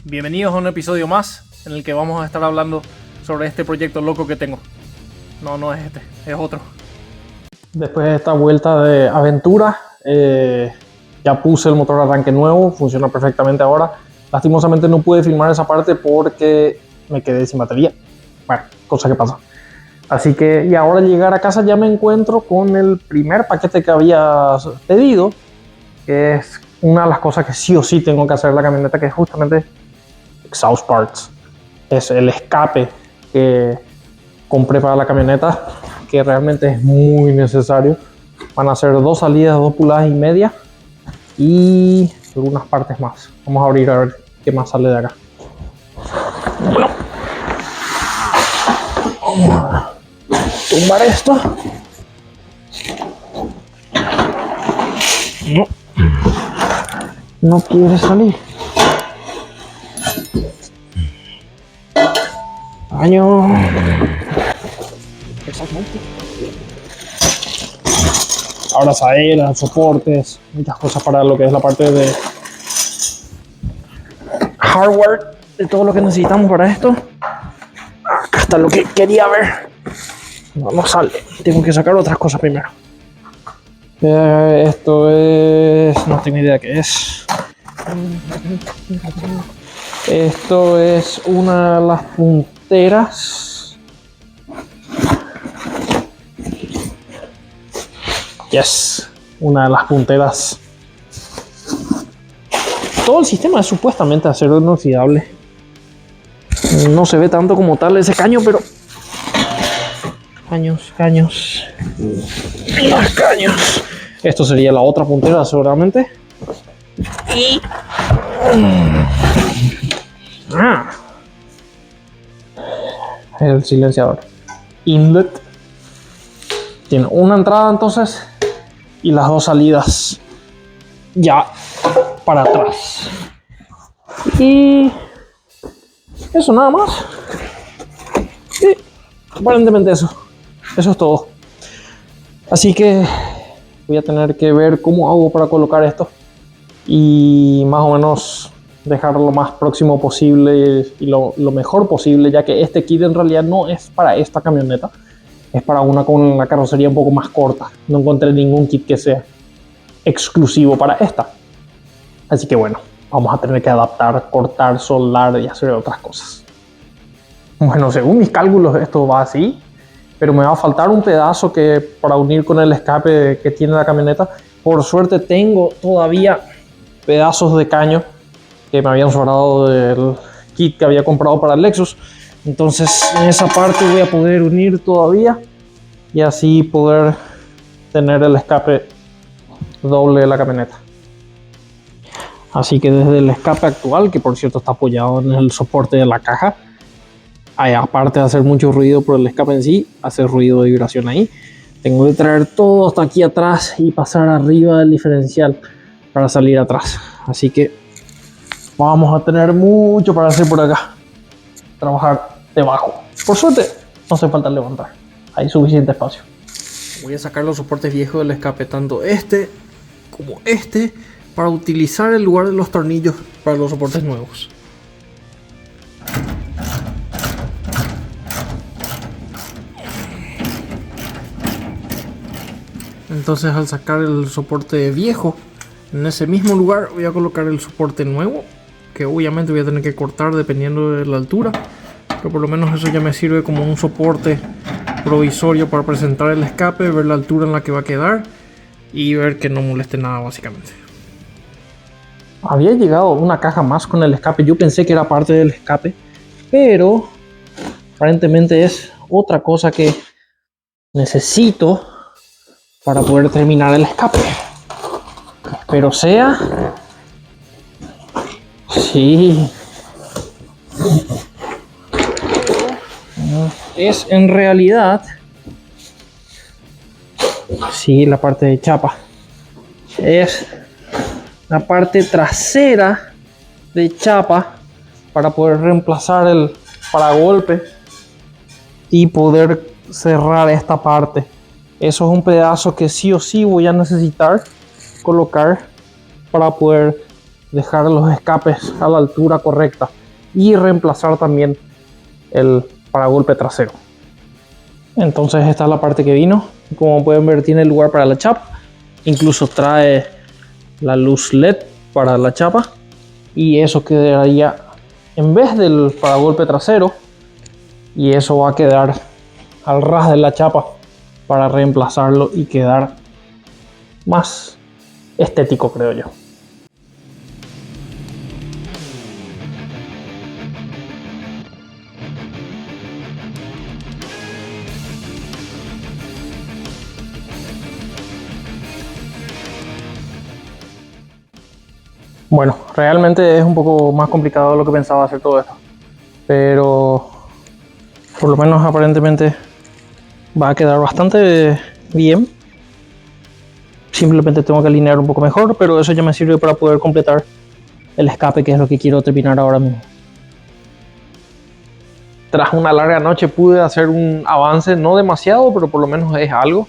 Bienvenidos a un episodio más en el que vamos a estar hablando sobre este proyecto loco que tengo. No es este, es otro. Después de esta vuelta de aventura, ya puse el motor de arranque nuevo, funciona perfectamente ahora. Lastimosamente no pude filmar esa parte porque me quedé sin batería. Bueno, cosa que pasa. Así que, y ahora al llegar a casa ya me encuentro con el primer paquete que había pedido, que es una de las cosas que sí o sí tengo que hacer en la camioneta, que es justamente exhaust parts. Es el escape que compré para la camioneta, que realmente es muy necesario. Van a ser 2 salidas de 2,5 pulgadas y algunas partes más. Vamos a abrir a ver qué más sale de acá. Bueno, vamos a tumbar esto. No quiere salir. Año. Exactamente. Ahora saeras, soportes, muchas cosas para lo que es la parte de hardware, de todo lo que necesitamos para esto. Acá está lo que quería ver. No sale. Tengo que sacar otras cosas primero. Esto es... no tengo idea qué es. Esto es una de las punteras. Yes, una de las punteras. Todo el sistema es supuestamente acero inoxidable. No se ve tanto como tal ese caño, pero... Caños. Más caños. Esto sería la otra puntera seguramente. Y... el silenciador. Inlet. Tiene una entrada entonces y las 2 salidas ya para atrás. Y eso nada más. Y aparentemente eso es todo. Así que voy a tener que ver cómo hago para colocar esto y más o menos dejarlo lo más próximo posible y lo mejor posible, ya que este kit en realidad no es para esta camioneta, es para una con la carrocería un poco más corta. No encontré ningún kit que sea exclusivo para esta, así que bueno, vamos a tener que adaptar, cortar, soldar y hacer otras cosas. Bueno, según mis cálculos esto va así, pero me va a faltar un pedazo que para unir con el escape que tiene la camioneta. Por suerte tengo todavía pedazos de caño que me habían sobrado del kit que había comprado para el Lexus. Entonces en esa parte voy a poder unir todavía y así poder tener el escape doble de la camioneta. Así que desde el escape actual, que por cierto está apoyado en el soporte de la caja, aparte de hacer mucho ruido por el escape en sí, hace ruido de vibración ahí, tengo que traer todo hasta aquí atrás y pasar arriba del diferencial para salir atrás. Así que vamos a tener mucho para hacer por acá. Trabajar debajo. Por suerte no hace falta levantar, hay suficiente espacio. Voy a sacar los soportes viejos del escape, tanto este como este, para utilizar el lugar de los tornillos para los soportes nuevos. Entonces al sacar el soporte viejo, en ese mismo lugar voy a colocar el soporte nuevo, que obviamente voy a tener que cortar dependiendo de la altura, pero por lo menos eso ya me sirve como un soporte provisorio para presentar el escape, ver la altura en la que va a quedar y ver que no moleste nada básicamente. Había llegado una caja más con el escape, yo pensé que era parte del escape, pero aparentemente es otra cosa que necesito para poder terminar el escape. Espero sea... sí. Es en realidad... sí, la parte de chapa. Es la parte trasera de chapa para poder reemplazar el paragolpe y poder cerrar esta parte. Eso es un pedazo que sí o sí voy a necesitar colocar para poder dejar los escapes a la altura correcta y reemplazar también el paragolpe trasero. Entonces esta es la parte que vino. Como pueden ver, tiene lugar para la chapa, incluso trae la luz LED para la chapa, y eso quedaría en vez del paragolpe trasero, y eso va a quedar al ras de la chapa para reemplazarlo y quedar más estético, creo yo. Bueno, realmente es un poco más complicado de lo que pensaba hacer todo esto, pero por lo menos aparentemente va a quedar bastante bien. Simplemente tengo que alinear un poco mejor, pero eso ya me sirve para poder completar el escape, que es lo que quiero terminar ahora mismo. Tras una larga noche pude hacer un avance, no demasiado, pero por lo menos es algo.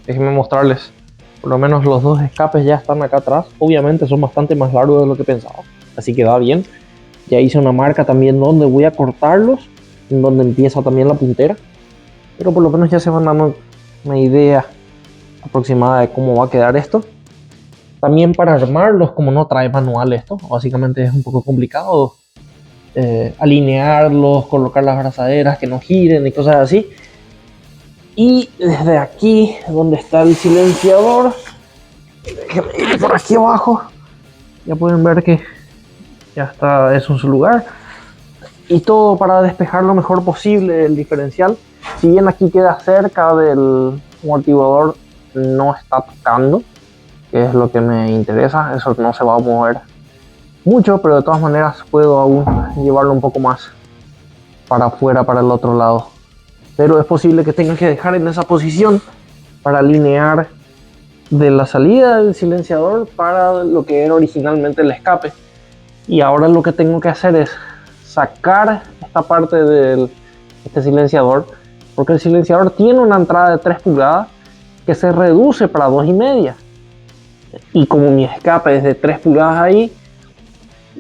Déjenme mostrarles. Por lo menos los dos escapes ya están acá atrás. Obviamente son bastante más largos de lo que pensaba, así que va bien. Ya hice una marca también donde voy a cortarlos, en donde empieza también la puntera. Pero por lo menos ya se van dando una idea aproximada de cómo va a quedar esto. También para armarlos, como no trae manual esto, básicamente es un poco complicado alinearlos, colocar las brazaderas que no giren y cosas así. Y desde aquí, donde está el silenciador, por aquí abajo, ya pueden ver que ya está eso en su lugar. Y todo para despejar lo mejor posible el diferencial. Si bien aquí queda cerca del amortiguador, no está tocando, que es lo que me interesa. Eso no se va a mover mucho, pero de todas maneras puedo aún llevarlo un poco más para afuera, para el otro lado. Pero es posible que tenga que dejar en esa posición para alinear de la salida del silenciador para lo que era originalmente el escape. Y ahora lo que tengo que hacer es sacar esta parte de este silenciador, porque el silenciador tiene una entrada de 3 pulgadas que se reduce para 2,5, y como mi escape es de 3 pulgadas ahí,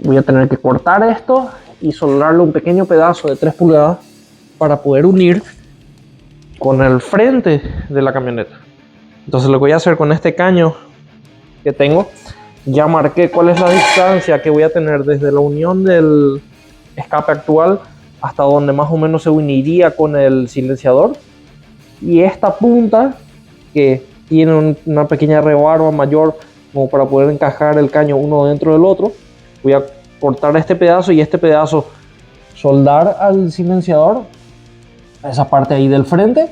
voy a tener que cortar esto y soldarle un pequeño pedazo de 3 pulgadas para poder unir con el frente de la camioneta. Entonces lo que voy a hacer con este caño que tengo, ya marqué cuál es la distancia que voy a tener desde la unión del escape actual hasta donde más o menos se uniría con el silenciador, y esta punta que tiene una pequeña rebarba mayor como para poder encajar el caño uno dentro del otro, voy a cortar este pedazo y este pedazo soldar al silenciador, esa parte ahí del frente,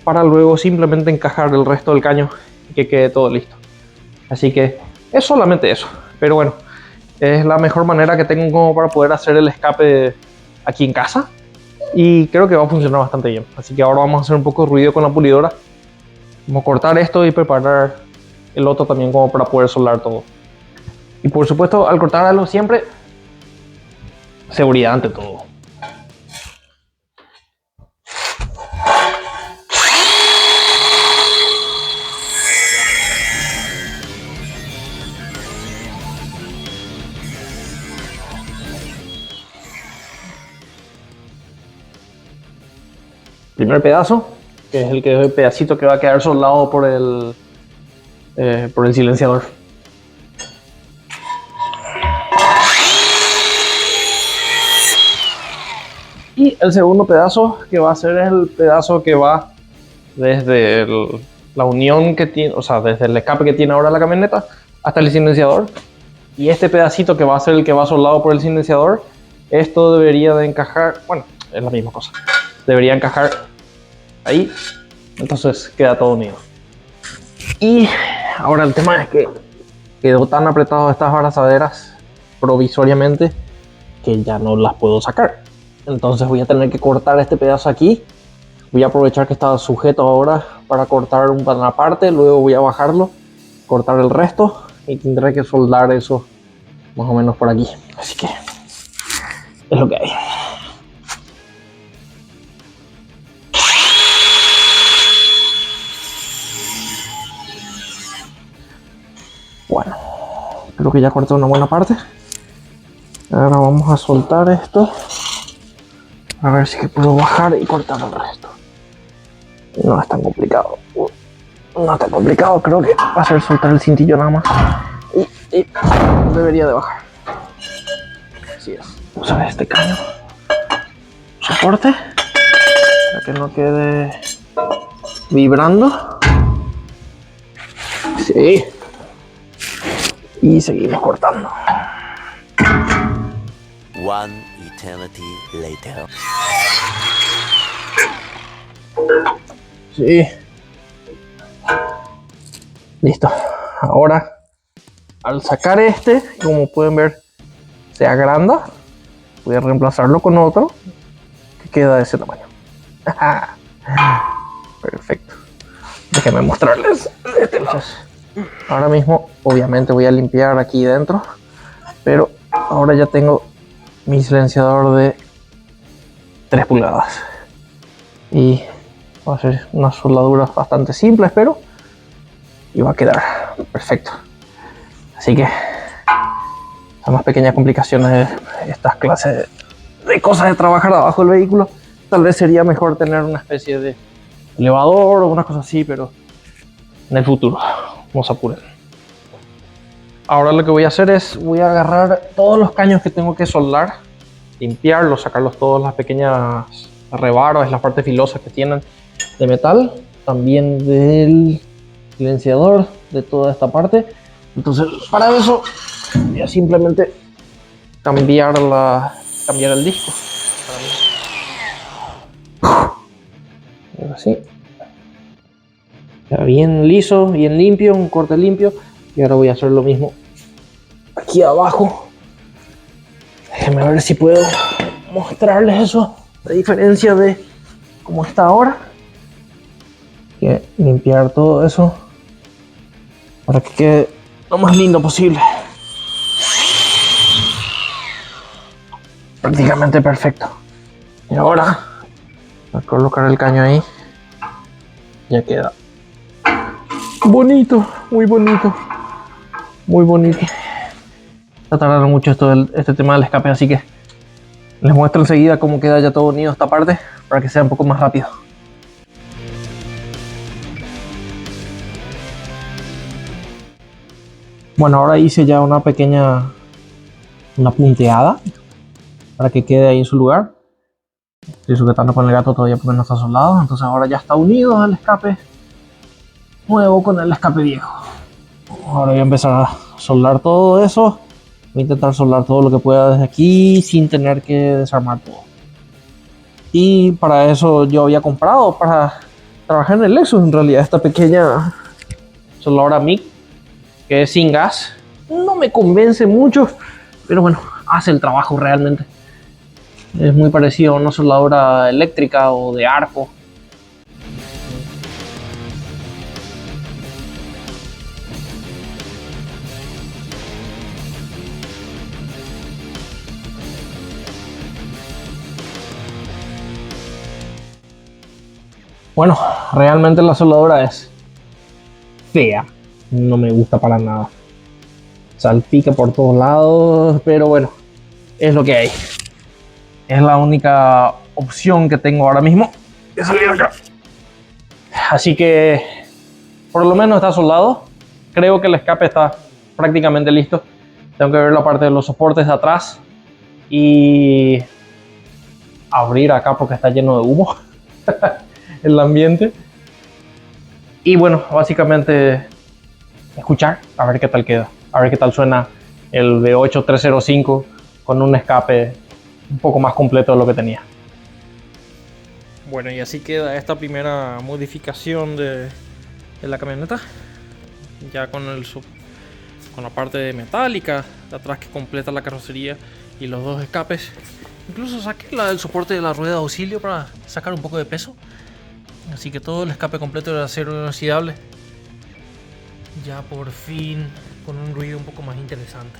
para luego simplemente encajar el resto del caño y que quede todo listo. Así que es solamente eso, pero bueno, es la mejor manera que tengo como para poder hacer el escape aquí en casa, y creo que va a funcionar bastante bien. Así que ahora vamos a hacer un poco de ruido con la pulidora, vamos a cortar esto y preparar el otro también como para poder soldar todo. Y por supuesto, al cortar algo siempre, seguridad ante todo. Primer pedazo, que es el pedacito que va a quedar soldado por el silenciador. Y el segundo pedazo que va a ser es el pedazo que va desde la unión que tiene, o sea, desde el escape que tiene ahora la camioneta hasta el silenciador. Y este pedacito que va a ser el que va soldado por el silenciador, esto debería de encajar, bueno, es la misma cosa, debería encajar ahí, entonces queda todo unido. Y ahora el tema es que quedó tan apretado estas abrazaderas provisoriamente que ya no las puedo sacar. Entonces voy a tener que cortar este pedazo aquí. Voy a aprovechar que está sujeto ahora para cortar una parte, luego voy a bajarlo, cortar el resto y tendré que soldar eso más o menos por aquí. Así que es lo que hay. Bueno, Creo que ya corté una buena parte. Ahora vamos a soltar esto. A ver si puedo bajar y cortar el resto. No es tan complicado. No es tan complicado, creo que va a ser soltar el cintillo nada más. Y debería de bajar. Así es. Vamos a ver este caño. Soporte. Para que no quede vibrando. Sí. Y seguimos cortando. One eternity later. Sí. Listo. Ahora, al sacar este, como pueden ver, se agranda. Voy a reemplazarlo con otro que queda de ese tamaño. Perfecto. Déjenme mostrarles este lado. Ahora mismo, obviamente, voy a limpiar aquí dentro, pero ahora ya tengo mi silenciador de 3 pulgadas. Y va a ser unas soldaduras bastante simples, pero y va a quedar perfecto. Así que son más pequeñas complicaciones de estas clases de cosas de trabajar abajo del vehículo. Tal vez sería mejor tener una especie de elevador o una cosa así, pero en el futuro vamos a apurar. Ahora lo que voy a hacer es voy a agarrar todos los caños que tengo que soldar, limpiarlos, sacarlos todas las pequeñas rebaros, las partes filosas que tienen de metal, también del silenciador, de toda esta parte. Entonces para eso voy a simplemente cambiar el disco. Así. Queda bien liso, bien limpio, un corte limpio. Y ahora voy a hacer lo mismo aquí abajo. Déjenme ver si puedo mostrarles eso, la diferencia de cómo está ahora. Hay que limpiar todo eso para que quede lo más lindo posible. Prácticamente perfecto. Y ahora voy a colocar el caño ahí. Ya queda bonito, muy bonito. Muy bonito. Está tardando mucho este tema del escape, así que les muestro enseguida cómo queda ya todo unido esta parte para que sea un poco más rápido. Bueno, ahora hice ya una punteada para que quede ahí en su lugar. Estoy sujetando con el gato todavía porque no está soldado, entonces ahora ya está unido el escape nuevo con el escape viejo. Ahora voy a empezar a soldar todo eso. Voy a intentar soldar todo lo que pueda desde aquí sin tener que desarmar todo. Y para eso yo había comprado para trabajar en el Lexus en realidad esta pequeña soldadora MIG que es sin gas. No me convence mucho, pero bueno, hace el trabajo realmente. Es muy parecido a una soldadora eléctrica o de arco. Bueno, realmente la soldadura es fea. No me gusta para nada. Salpica por todos lados, pero bueno, es lo que hay. Es la única opción que tengo ahora mismo de salir acá. Así que por lo menos está soldado. Creo que el escape está prácticamente listo. Tengo que ver la parte de los soportes de atrás y abrir acá porque está lleno de humo el ambiente. Y bueno, básicamente escuchar, a ver qué tal queda, a ver qué tal suena el V8 305 con un escape un poco más completo de lo que tenía. Bueno, y así queda esta primera modificación de la camioneta. Ya con la parte metálica de atrás que completa la carrocería y los dos escapes. Incluso saqué el soporte de la rueda de auxilio para sacar un poco de peso. Así que todo el escape completo de acero inoxidable. Ya por fin con un ruido un poco más interesante.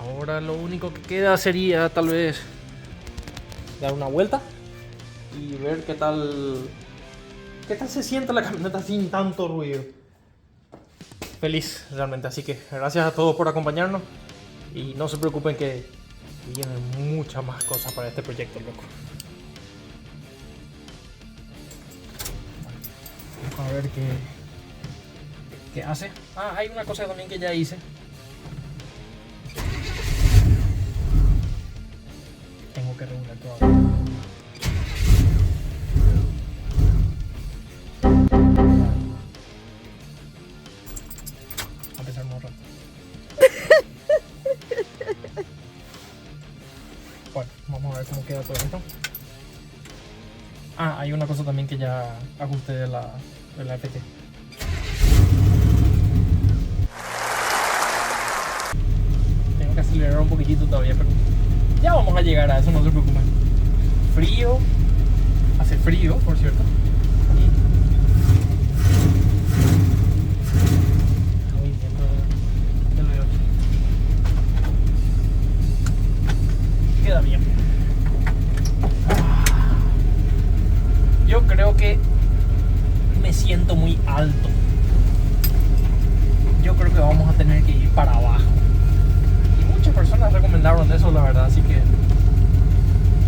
Ahora lo único que queda sería tal vez dar una vuelta y ver qué tal se siente la camioneta sin tanto ruido. feliz realmente. Así que gracias a todos por acompañarnos y no se preocupen que vienen muchas más cosas para este proyecto, loco. Vamos a ver qué hace. Ah, hay una cosa también que ya hice. Tengo que regular todo. A empezar más rato. Bueno, vamos a ver cómo queda todo esto. Ah, hay una cosa también que ya ajusté de la FT. Tengo que acelerar un poquitito todavía, pero ya vamos a llegar a eso, no se preocupen. Frío, hace frío, por cierto. Movimiento del V8. Queda bien. Yo creo que me siento muy alto. Yo creo que vamos a tener que ir para abajo. Y muchas personas recomendaron eso, la verdad, así que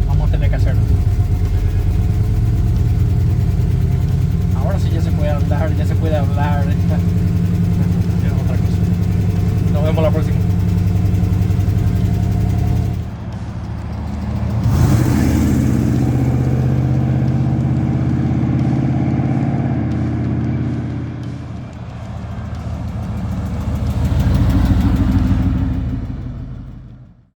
vamos a tener que hacerlo. Ahora sí ya se puede andar, ya se puede hablar. Es otra cosa. Nos vemos la próxima.